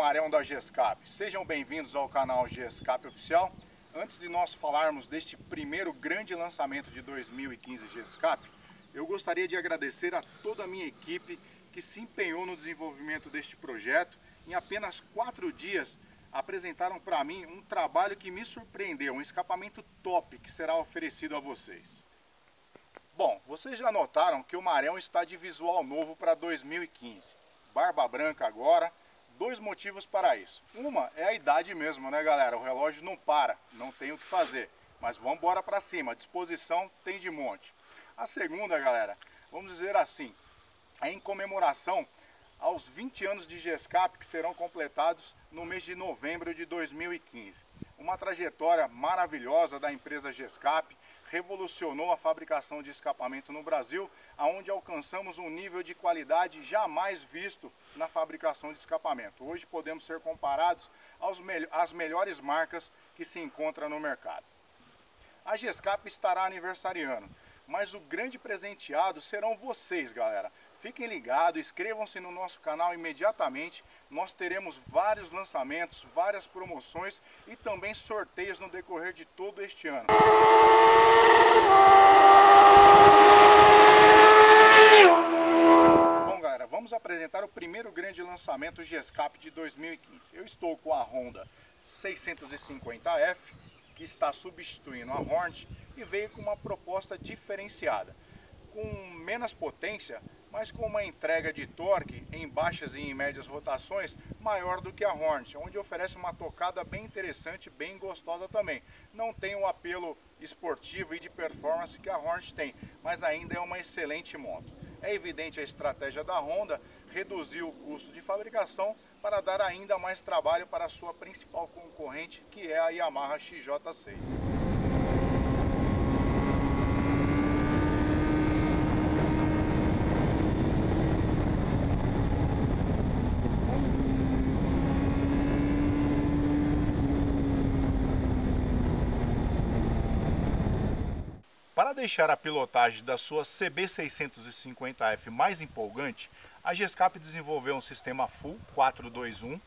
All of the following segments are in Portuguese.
Marão da Gescap. Sejam bem-vindos ao canal Gescap Oficial. Antes de nós falarmos deste primeiro grande lançamento de 2015 Gescap, eu gostaria de agradecer a toda a minha equipe que se empenhou no desenvolvimento deste projeto. Em apenas 4 dias apresentaram para mim um trabalho que me surpreendeu, um escapamento top que será oferecido a vocês. Bom, vocês já notaram que o Marão está de visual novo para 2015. Barba branca agora, 2 motivos para isso. Uma é a idade mesmo, né galera? O relógio não para, não tem o que fazer. Mas vamos embora para cima, a disposição tem de monte. A segunda, galera, vamos dizer assim, é em comemoração aos 20 anos de Gescap que serão completados no mês de novembro de 2015. Uma trajetória maravilhosa da empresa Gescap, revolucionou a fabricação de escapamento no Brasil, aonde alcançamos um nível de qualidade jamais visto na fabricação de escapamento. Hoje podemos ser comparados às melhores marcas que se encontram no mercado. A Gescap estará aniversariando, mas o grande presenteado serão vocês, galera. Fiquem ligados, inscrevam-se no nosso canal imediatamente. Nós teremos vários lançamentos, várias promoções e também sorteios no decorrer de todo este ano. Bom, galera, vamos apresentar o primeiro grande lançamento Gescap de 2015. Eu estou com a Honda 650F, que está substituindo a Hornet e veio com uma proposta diferenciada, com menos potência, mas com uma entrega de torque em baixas e em médias rotações maior do que a Hornet, onde oferece uma tocada bem interessante, bem gostosa também. Não tem o apelo esportivo e de performance que a Hornet tem, mas ainda é uma excelente moto. É evidente a estratégia da Honda, reduzir o custo de fabricação para dar ainda mais trabalho para a sua principal concorrente, que é a Yamaha XJ6. Para deixar a pilotagem da sua CB650F mais empolgante, a Gescap desenvolveu um sistema Full 421,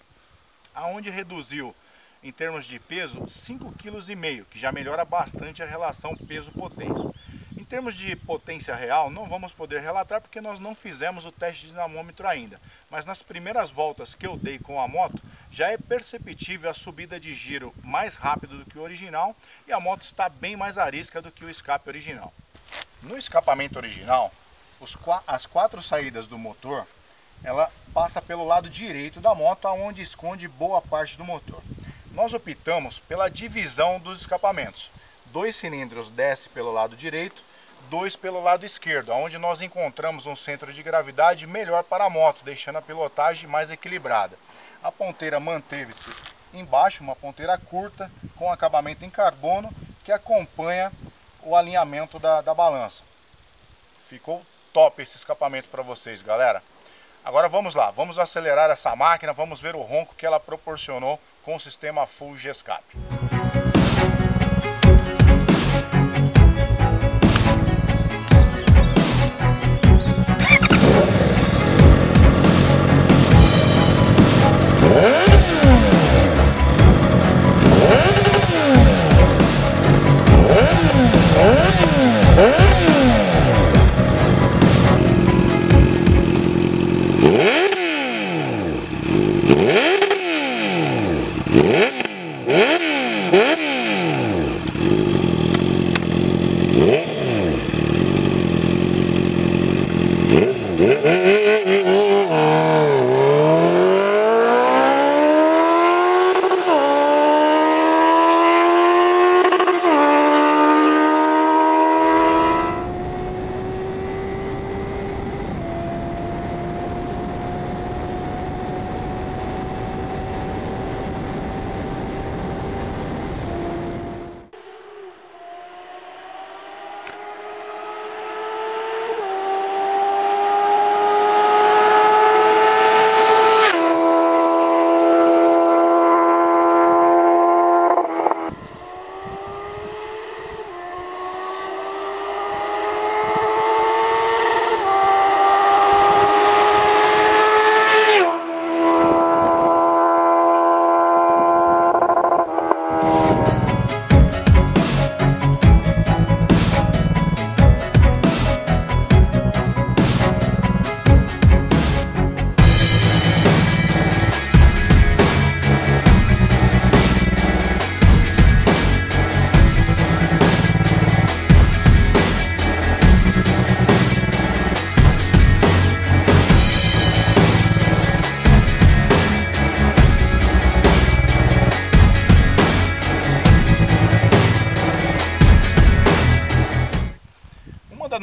aonde reduziu em termos de peso 5,5 kg, que já melhora bastante a relação peso-potência. Em termos de potência real, não vamos poder relatar porque nós não fizemos o teste de dinamômetro ainda, mas nas primeiras voltas que eu dei com a moto, já é perceptível a subida de giro mais rápido do que o original e a moto está bem mais arisca do que o escape original. No escapamento original, as 4 saídas do motor, ela passa pelo lado direito da moto, onde esconde boa parte do motor. Nós optamos pela divisão dos escapamentos. 2 cilindros desce pelo lado direito, 2 pelo lado esquerdo, onde nós encontramos um centro de gravidade melhor para a moto, deixando a pilotagem mais equilibrada. A ponteira manteve-se embaixo, uma ponteira curta, com acabamento em carbono, que acompanha o alinhamento da balança. Ficou top esse escapamento para vocês, galera. Agora vamos lá, vamos acelerar essa máquina, vamos ver o ronco que ela proporcionou com o sistema Full Gescap.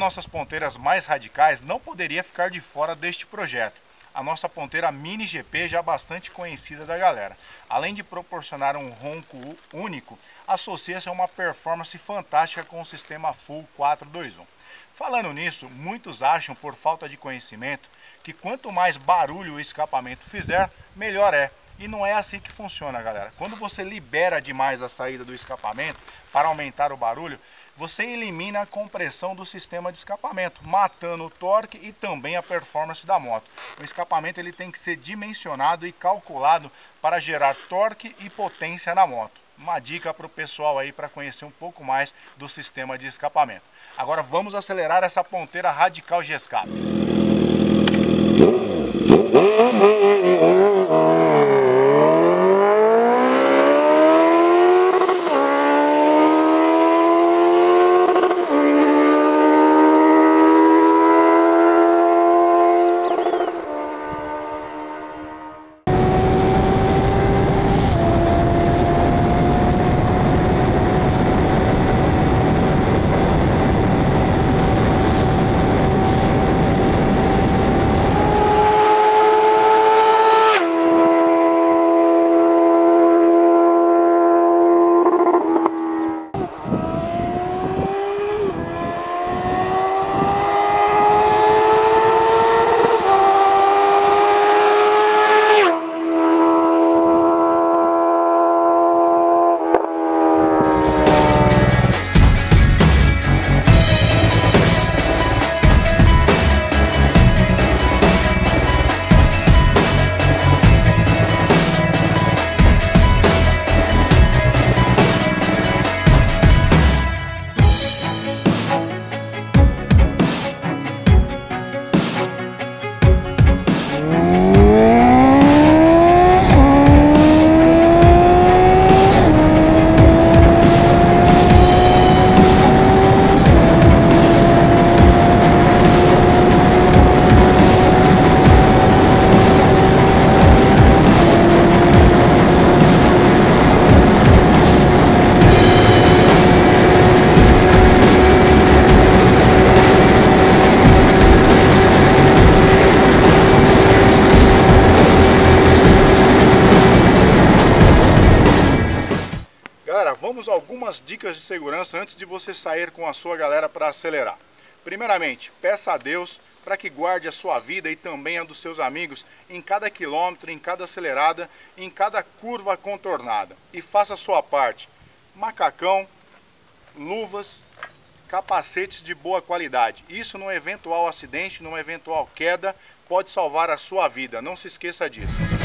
nossas ponteiras mais radicais não poderia ficar de fora deste projeto. A nossa ponteira Mini GP já bastante conhecida da galera. Além de proporcionar um ronco único, associa-se a uma performance fantástica com o sistema Full 421. Falando nisso, muitos acham, por falta de conhecimento, que quanto mais barulho o escapamento fizer, melhor é. E não é assim que funciona, galera. Quando você libera demais a saída do escapamento para aumentar o barulho, você elimina a compressão do sistema de escapamento, matando o torque e também a performance da moto. O escapamento ele tem que ser dimensionado e calculado para gerar torque e potência na moto. Uma dica para o pessoal aí para conhecer um pouco mais do sistema de escapamento. Agora vamos acelerar essa ponteira radical de escape. Galera, vamos a algumas dicas de segurança antes de você sair com a sua galera para acelerar. Primeiramente, peça a Deus para que guarde a sua vida e também a dos seus amigos em cada quilômetro, em cada acelerada, em cada curva contornada. E faça a sua parte. Macacão, luvas, capacetes de boa qualidade. Isso num eventual acidente, numa eventual queda, pode salvar a sua vida. Não se esqueça disso.